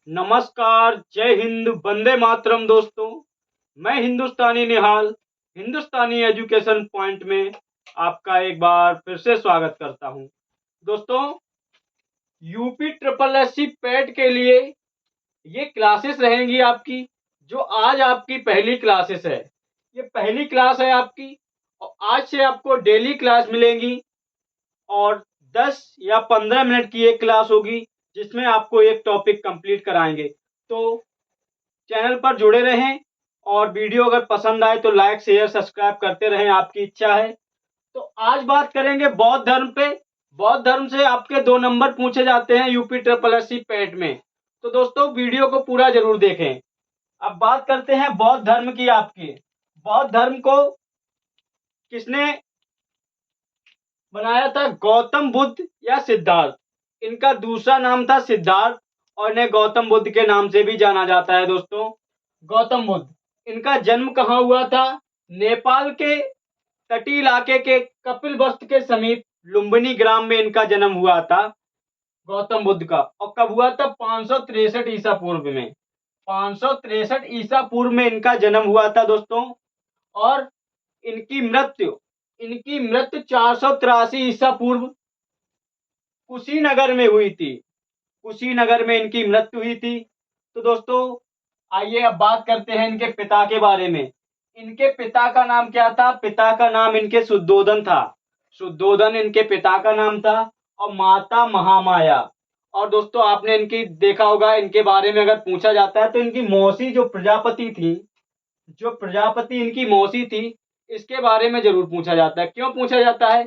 नमस्कार, जय हिंद, वंदे मातरम दोस्तों। मैं हिंदुस्तानी निहाल, हिंदुस्तानी एजुकेशन पॉइंट में आपका एक बार फिर से स्वागत करता हूं। दोस्तों, यूपी ट्रिपल एससी पैट के लिए ये क्लासेस रहेंगी आपकी, जो आज आपकी पहली क्लासेस है। ये पहली क्लास है आपकी और आज से आपको डेली क्लास मिलेंगी और 10 या 15 मिनट की एक क्लास होगी, जिसमें आपको एक टॉपिक कंप्लीट कराएंगे। तो चैनल पर जुड़े रहें और वीडियो अगर पसंद आए तो लाइक शेयर सब्सक्राइब करते रहें, आपकी इच्छा है। तो आज बात करेंगे बौद्ध धर्म पे। बौद्ध धर्म से आपके 2 नंबर पूछे जाते हैं यूपी ट्रिपल एससी पैट में। तो दोस्तों, वीडियो को पूरा जरूर देखें। अब बात करते हैं बौद्ध धर्म की। आपके बौद्ध धर्म को किसने बनाया था? गौतम बुद्ध या सिद्धार्थ। इनका दूसरा नाम था सिद्धार्थ और इन्हें गौतम बुद्ध के नाम से भी जाना जाता है। दोस्तों, गौतम बुद्ध, इनका जन्म कहाँ हुआ था? नेपाल के तटीय इलाके के कपिलवस्तु के समीप लुम्बिनी ग्राम में इनका जन्म हुआ था, गौतम बुद्ध का। और कब हुआ था? 563 ईसा पूर्व में। 563 ईसा पूर्व में इनका जन्म हुआ था दोस्तों। और इनकी मृत्यु इनकी मृत्यु 483 ईसा पूर्व कुशीनगर में हुई थी। कुशीनगर में इनकी मृत्यु हुई थी। तो दोस्तों, आइए अब बात करते हैं इनके पिता के बारे में। इनके पिता का नाम क्या था? पिता का नाम इनके शुद्धोधन था। शुद्धोधन इनके पिता का नाम था और माता महामाया। और दोस्तों, आपने इनकी देखा होगा, इनके बारे में अगर पूछा जाता है तो इनकी मौसी जो प्रजापति थी, जो प्रजापति इनकी मौसी थी, इसके बारे में जरूर पूछा जाता है। क्यों पूछा जाता है?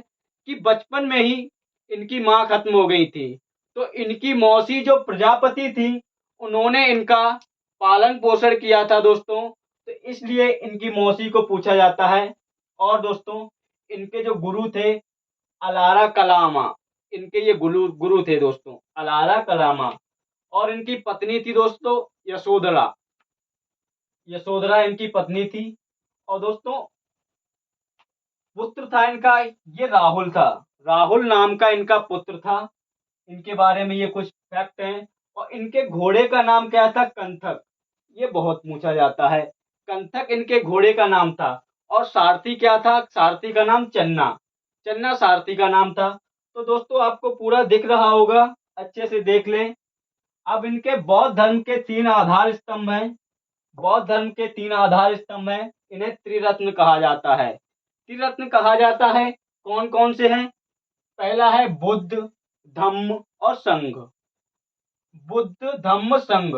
कि बचपन में ही इनकी मां खत्म हो गई थी, तो इनकी मौसी जो प्रजापति थी, उन्होंने इनका पालन पोषण किया था दोस्तों। तो इसलिए इनकी मौसी को पूछा जाता है। और दोस्तों, इनके जो गुरु थे अलारा कलामा, इनके ये गुरु गुरु थे दोस्तों, अलारा कलामा। और इनकी पत्नी थी दोस्तों यशोधरा। यशोधरा इनकी पत्नी थी। और दोस्तों, पुत्र था इनका, ये राहुल था। राहुल नाम का इनका पुत्र था। इनके बारे में ये कुछ फैक्ट हैं। और इनके घोड़े का नाम क्या था? कंथक। ये बहुत पूछा जाता है। कंथक इनके घोड़े का नाम था। और सारथी क्या था? सारथी का नाम चन्ना। चन्ना सारथी का नाम था। तो दोस्तों, आपको पूरा दिख रहा होगा, अच्छे से देख लें। अब इनके बौद्ध धर्म के 3 आधार स्तंभ हैं। बौद्ध धर्म के 3 आधार स्तंभ हैं। इन्हें त्रिरत्न कहा जाता है। त्रिरत्न कहा जाता है। कौन कौन से हैं? पहला है बुद्ध, धम्म और संघ। बुद्ध, धम्म, संघ।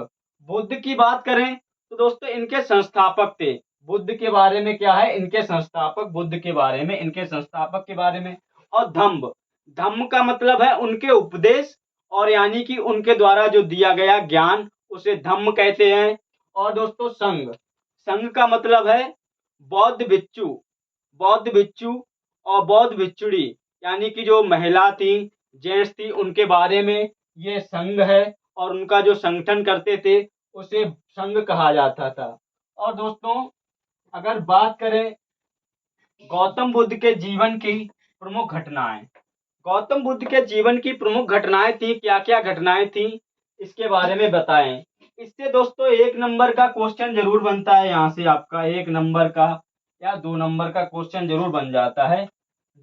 बुद्ध की बात करें तो दोस्तों, इनके संस्थापक थे। बुद्ध के बारे में क्या है? इनके संस्थापक, बुद्ध के बारे में, इनके संस्थापक के बारे में। और धम्म, धम्म का मतलब है उनके उपदेश, और यानी कि उनके द्वारा जो दिया गया ज्ञान, उसे धम्म कहते हैं। और दोस्तों, संघ, संघ का मतलब है बौद्ध भिक्षु। बौद्ध भिक्षु और बौद्ध भिक्षुणी, यानी कि जो महिला थी, जेंट्स थी, उनके बारे में ये संघ है। और उनका जो संगठन करते थे, उसे संघ कहा जाता था। और दोस्तों, अगर बात करें गौतम बुद्ध के जीवन की प्रमुख घटनाएं, गौतम बुद्ध के जीवन की प्रमुख घटनाएं थी, क्या क्या घटनाएं थी, इसके बारे में बताएं। इससे दोस्तों 1 नंबर का क्वेश्चन जरूर बनता है। यहाँ से आपका 1 नंबर का या 2 नंबर का क्वेश्चन जरूर बन जाता है।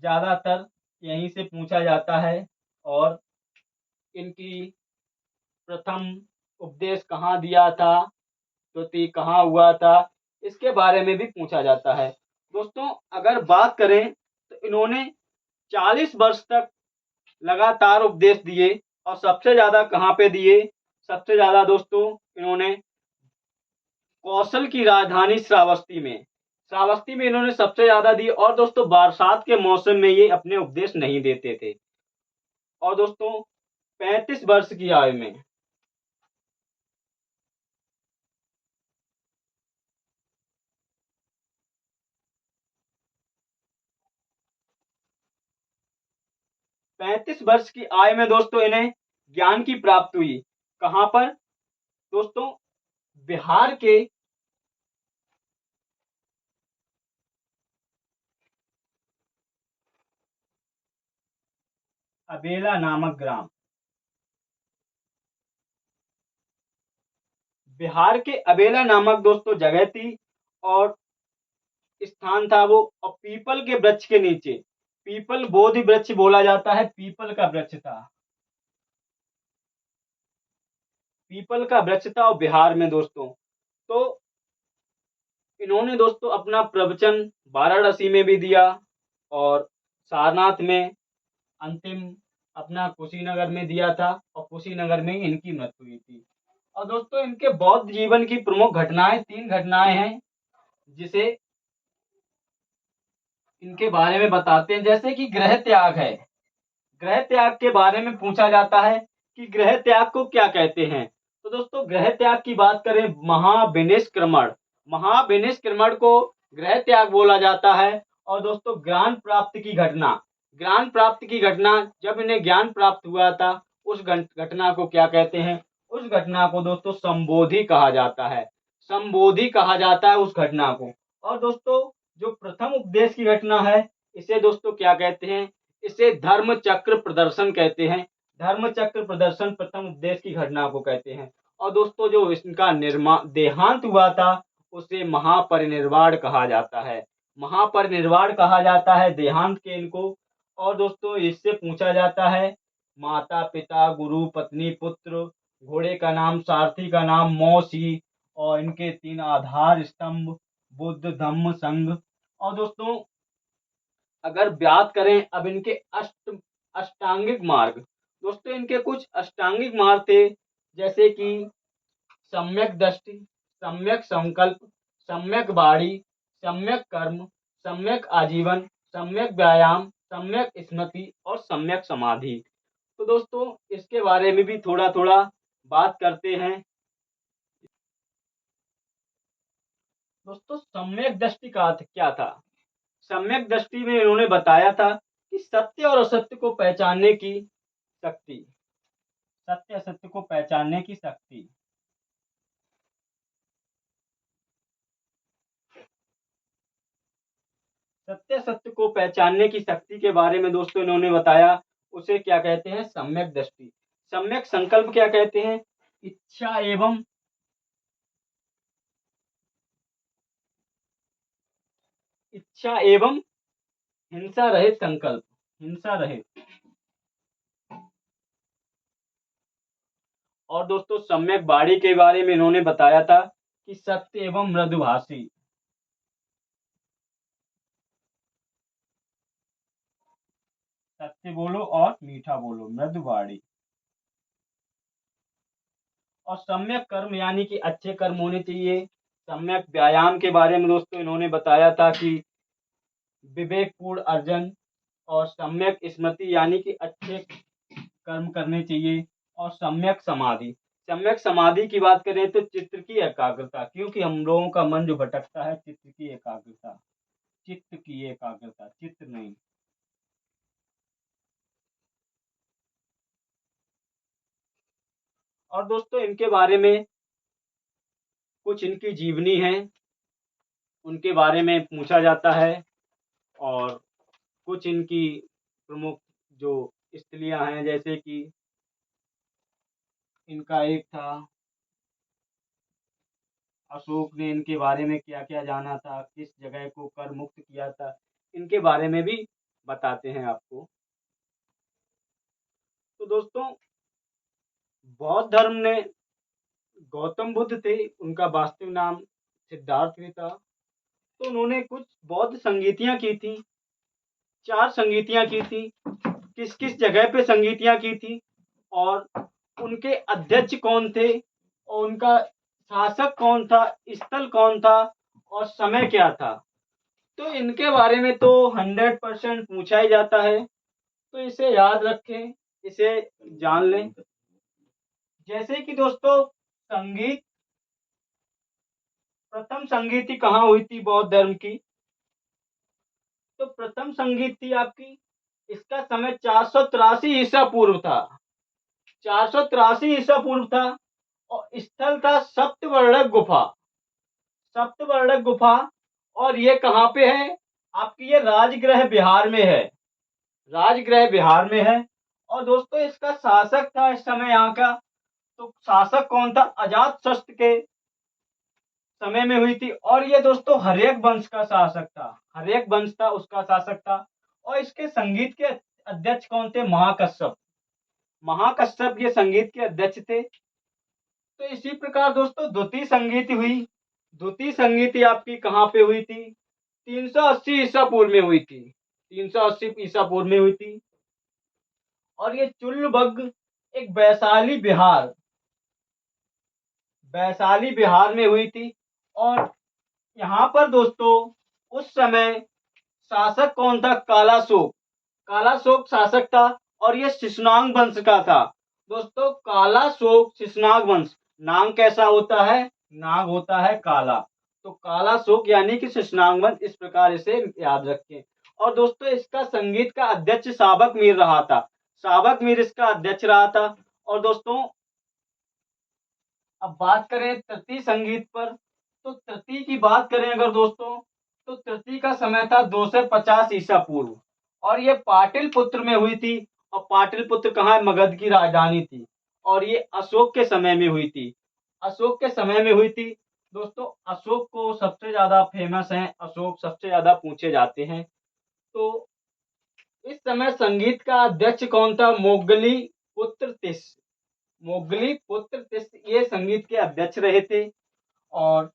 ज्यादातर यहीं से पूछा जाता है। और इनकी प्रथम उपदेश कहाँ दिया था, ज्योति कहाँ हुआ था, इसके बारे में भी पूछा जाता है। दोस्तों, अगर बात करें तो इन्होंने 40 वर्ष तक लगातार उपदेश दिए। और सबसे ज्यादा कहाँ पे दिए? सबसे ज्यादा दोस्तों, इन्होंने कौशल की राजधानी श्रावस्ती में, श्रावस्ती में इन्होंने सबसे ज्यादा दी। और दोस्तों, बरसात के मौसम में ये अपने उपदेश नहीं देते थे। और दोस्तों, 35 वर्ष की आयु में, 35 वर्ष की आयु में दोस्तों इन्हें ज्ञान की प्राप्ति हुई। कहां पर? दोस्तों, बिहार के अबेला नामक ग्राम, बिहार के अबेला नामक दोस्तों जगह थी और स्थान था वो, और पीपल के वृक्ष के नीचे, पीपल बोधि वृक्ष बोला जाता है, पीपल का वृक्ष था, पीपल का वृक्ष था और बिहार में दोस्तों। तो इन्होंने दोस्तों अपना प्रवचन वाराणसी में भी दिया और सारनाथ में अंतिम अपना कुशीनगर में दिया था, और कुशीनगर में ही इनकी मृत्यु हुई थी। और दोस्तों इनके बौद्ध जीवन की प्रमुख घटनाएं, 3 घटनाएं हैं जिसे इनके बारे में बताते हैं। जैसे कि गृह त्याग है, गृह त्याग के बारे में पूछा जाता है कि गृह त्याग को क्या कहते हैं। तो दोस्तों गृह त्याग की बात करें, महाविनिष्क्रमण, महाविनिष्क्रमण को गृह त्याग बोला जाता है। और दोस्तों ज्ञान प्राप्ति की घटना, ज्ञान प्राप्ति की घटना, जब इन्हें ज्ञान प्राप्त हुआ था उस घटना को क्या कहते हैं, उस घटना को दोस्तों संबोधि कहा जाता है, संबोधि कहा जाता है उस घटना को। और दोस्तों जो प्रथम उपदेश की घटना है, इसे दोस्तों क्या कहते हैं, इसे धर्म चक्र प्रदर्शन कहते हैं, धर्म चक्र प्रदर्शन प्रथम उपदेश की घटना को कहते हैं। और दोस्तों जो इसका देहांत हुआ था उसे महापरिनिर्वाण कहा जाता है, महापरिनिर्वाण कहा जाता है देहांत के इनको। और दोस्तों इससे पूछा जाता है माता पिता गुरु पत्नी पुत्र, घोड़े का नाम सारथी का नाम मौसी, और इनके 3 आधार स्तंभ बुद्ध धम्म संघ। और दोस्तों अगर बात करें अब इनके अष्टांगिक मार्ग, दोस्तों इनके कुछ अष्टांगिक मार्ग थे, जैसे कि सम्यक दृष्टि, सम्यक संकल्प, सम्यक वाणी, सम्यक कर्म, सम्यक आजीवन, सम्यक व्यायाम, सम्यक स्मृति और सम्यक समाधि। तो दोस्तों इसके बारे में भी थोड़ा थोड़ा बात करते हैं। दोस्तों सम्यक दृष्टि का अर्थ क्या था, सम्यक दृष्टि में इन्होंने बताया था कि सत्य और असत्य को पहचानने की शक्ति, सत्य असत्य को पहचानने की शक्ति। सत्य सत्य को पहचानने की शक्ति के बारे में दोस्तों इन्होंने बताया, उसे क्या कहते हैं, सम्यक दृष्टि। सम्यक संकल्प क्या कहते हैं, इच्छा एवं इच्छा एवं हिंसा रहित संकल्प, हिंसा रहित। और दोस्तों सम्यक वाणी के बारे में इन्होंने बताया था कि सत्य एवं मृदुभाषी, सत्य बोलो और मीठा बोलो, मृदुवाणी। और सम्यक कर्म यानी कि अच्छे कर्म होने चाहिए। सम्यक व्यायाम के बारे में दोस्तों इन्होंने बताया था कि विवेकपूर्ण अर्जन, और सम्यक स्मृति यानी कि अच्छे कर्म करने चाहिए। और सम्यक समाधि, सम्यक समाधि की बात करें तो चित्त की एकाग्रता, क्योंकि हम लोगों का मन जो भटकता है, चित्त की एकाग्रता, चित्त की एकाग्रता, चित्त नहीं। और दोस्तों इनके बारे में कुछ इनकी जीवनी है, उनके बारे में पूछा जाता है। और कुछ इनकी प्रमुख जो स्त्रियां हैं, जैसे कि इनका एक था अशोक ने इनके बारे में क्या क्या जाना था, किस जगह को कर मुक्त किया था, इनके बारे में भी बताते हैं आपको। तो दोस्तों बौद्ध धर्म ने, गौतम बुद्ध थे, उनका वास्तविक नाम सिद्धार्थ भी था। तो उन्होंने कुछ बौद्ध संगीतियां की थी, 4 संगीतियां की थी। किस किस जगह पे संगीतियां की थी, और उनके अध्यक्ष कौन थे, और उनका शासक कौन था, स्थल कौन था, और समय क्या था। तो इनके बारे में तो 100% पूछा ही जाता है, तो इसे याद रखें, इसे जान लें। जैसे कि दोस्तों संगीत, प्रथम संगीति कहाँ हुई थी बौद्ध धर्म की, तो प्रथम संगीत थी आपकी, इसका समय 483 ईसा पूर्व था, 483 ईसा पूर्व था। और स्थल था सप्तवर्णक गुफा, सप्तवर्णक गुफा। और ये कहाँ पे है आपकी, ये राजगृह बिहार में है, राजगृह बिहार में है। और दोस्तों इसका शासक था इस समय यहाँ का, तो शासक कौन था, अजात शस्त्र के समय में हुई थी। और ये दोस्तों हर्यक वंश का शासक था, हर्यक वंश था उसका शासक था। और इसके संगीत के अध्यक्ष कौन थे? महाकश्यप। महाकश्यप ये संगीत के अध्यक्ष थे। तो इसी प्रकार दोस्तों द्वितीय संगीति हुई। द्वितीय संगीति आपकी कहाँ पे हुई थी? 380 ईसा पूर्व में हुई थी। 380 ईसा पूर्व में हुई थी। और ये चुल्लबग्ग एक वैशाली बिहार में हुई थी। और यहाँ पर दोस्तों उस समय शासक कौन था? कालाशोक। कालाशोक शासक था। और ये शिशुनाग वंश का था। दोस्तों कालाशोक शिशुनाग वंश। नाग कैसा होता है? नाग होता है काला। तो कालाशोक यानी कि शिशुनाग वंश, इस प्रकार इसे याद रखें। और दोस्तों इसका संगीत का अध्यक्ष साबक मीर रहा था। साबक मीर इसका अध्यक्ष रहा था। और दोस्तों अब बात करें तृतीय संगीत पर, तो तृतीय की बात करें अगर दोस्तों, तो तृतीय का समय था 250 ईसा पूर्व। और ये पाटलिपुत्र में हुई थी। और पाटलिपुत्र कहाँ है? मगध की राजधानी थी। और ये अशोक के समय में हुई थी। अशोक के समय में हुई थी। दोस्तों अशोक को सबसे ज्यादा फेमस है, अशोक सबसे ज्यादा पूछे जाते हैं। तो इस समय संगीत का अध्यक्ष कौन था? मोगली पुत्र तिस। मोगली पुत्र तिस ये संगीत के अध्यक्ष रहे थे। और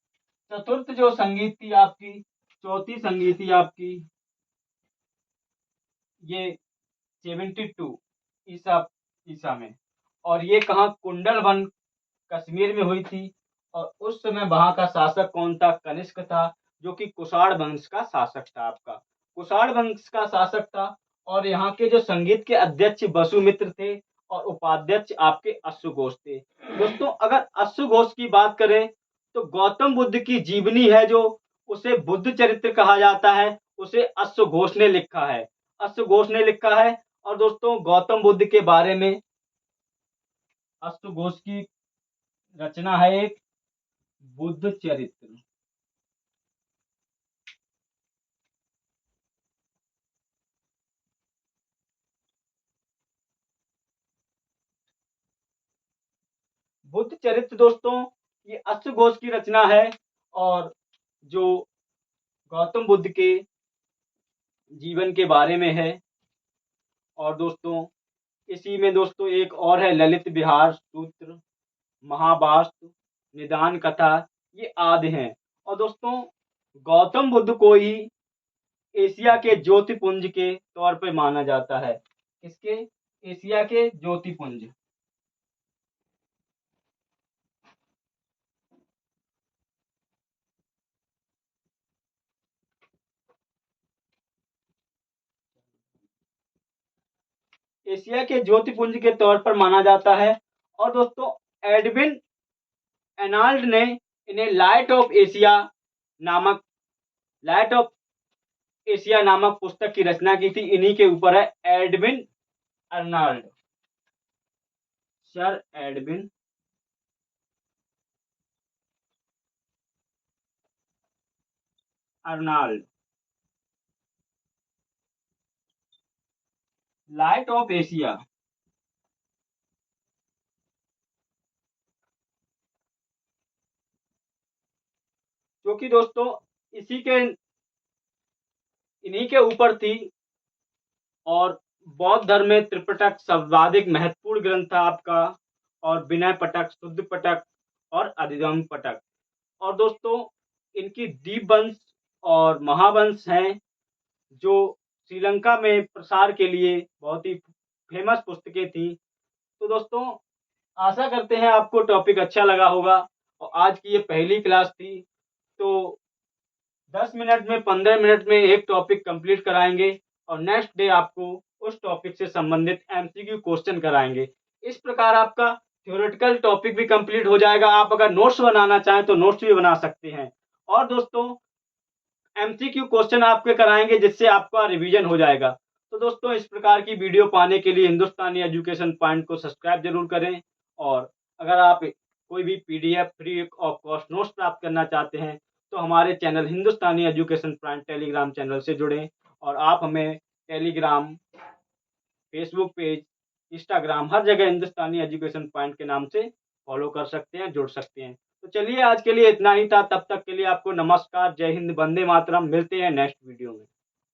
चतुर्थ जो संगीत थी आपकी, चौथी संगीत थी आपकी, ये 72 ईसा ईसा में। और ये कहाँ? कुंडल वन कश्मीर में हुई थी। और उस समय वहां का शासक कौन था? कनिष्क था, जो कि कुषाण वंश का शासक था आपका। कुषाण वंश का शासक था। और यहाँ के जो संगीत के अध्यक्ष वसुमित्र थे। और उपाध्यक्ष आपके अश्वघोष थे। दोस्तों अगर अश्वघोष की बात करें, तो गौतम बुद्ध की जीवनी है जो, उसे बुद्ध चरित्र कहा जाता है, उसे अश्वघोष ने लिखा है। अश्वघोष ने लिखा है। और दोस्तों गौतम बुद्ध के बारे में अश्वघोष की रचना है एक बुद्ध चरित्र। बुद्ध चरित्र दोस्तों ये अश्वघोष की रचना है। और जो गौतम बुद्ध के जीवन के बारे में है। और दोस्तों इसी में दोस्तों एक और है ललित विहार सूत्र, महावास्तु, निदान कथा, ये आदि हैं। और दोस्तों गौतम बुद्ध को ही एशिया के ज्योतिपुंज के तौर पर माना जाता है। किसके? एशिया के ज्योतिपुंज। एशिया के ज्योतिपुंज के तौर पर माना जाता है। और दोस्तों एडविन एनाल्ड ने इन्हें लाइट ऑफ एशिया नामक पुस्तक की रचना की थी। इन्हीं के ऊपर है Edwin Arnold, sir Edwin Arnold. Light of Asia, जो कि दोस्तों इसी के इन्हीं के ऊपर थी। और बौद्ध धर्म में त्रिपिटक सर्वाधिक महत्वपूर्ण ग्रंथ था आपका। और विनय पटक, शुद्ध पटक और अधिगम पटक। और दोस्तों इनकी दीप वंश और महावंश हैं, जो श्रीलंका में प्रसार के लिए बहुत ही फेमस पुस्तकें थी। तो दोस्तों आशा करते हैं आपको टॉपिक अच्छा लगा होगा। और आज की ये पहली क्लास थी। तो 10 मिनट में 15 मिनट में एक टॉपिक कंप्लीट कराएंगे। और नेक्स्ट डे आपको उस टॉपिक से संबंधित एमसीक्यू क्वेश्चन कराएंगे। इस प्रकार आपका थ्योरेटिकल टॉपिक भी कंप्लीट हो जाएगा। आप अगर नोट्स बनाना चाहें तो नोट्स भी बना सकते हैं। और दोस्तों एमसीक्यू क्वेश्चन आपके कराएंगे, जिससे आपका रिवीजन हो जाएगा। तो दोस्तों इस प्रकार की वीडियो पाने के लिए हिंदुस्तानी एजुकेशन पॉइंट को सब्सक्राइब जरूर करें। और अगर आप कोई भी PDF free of cost notes प्राप्त करना चाहते हैं, तो हमारे चैनल हिंदुस्तानी एजुकेशन पॉइंट टेलीग्राम चैनल से जुड़ें। और आप हमें टेलीग्राम, फेसबुक पेज, इंस्टाग्राम, हर जगह हिंदुस्तानी एजुकेशन पॉइंट के नाम से फॉलो कर सकते हैं, जुड़ सकते हैं। तो चलिए आज के लिए इतना ही था, तब तक के लिए आपको नमस्कार, जय हिंद, वंदे मातरम। मिलते हैं नेक्स्ट वीडियो में।